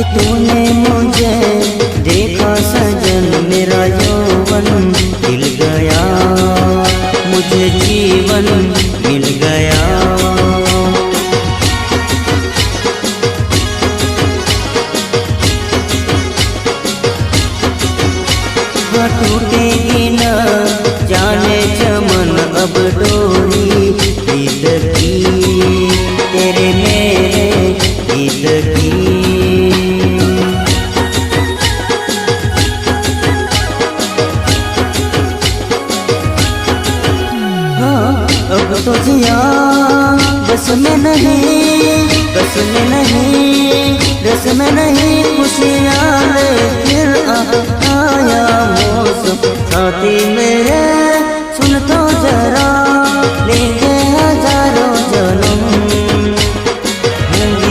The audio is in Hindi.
तूने मुझे देखा सजन, मेरा यौवन खिल गया, मुझे जीवन मिल गया। टूटेगी न जाने चमन अब डोरी गीत की, तेरे मेरे गीत की। अब तो जिया बस में नहीं, बस में नहीं, रस में नहीं, खुशियाँ ले फिर आया मौसम साथी मेरे।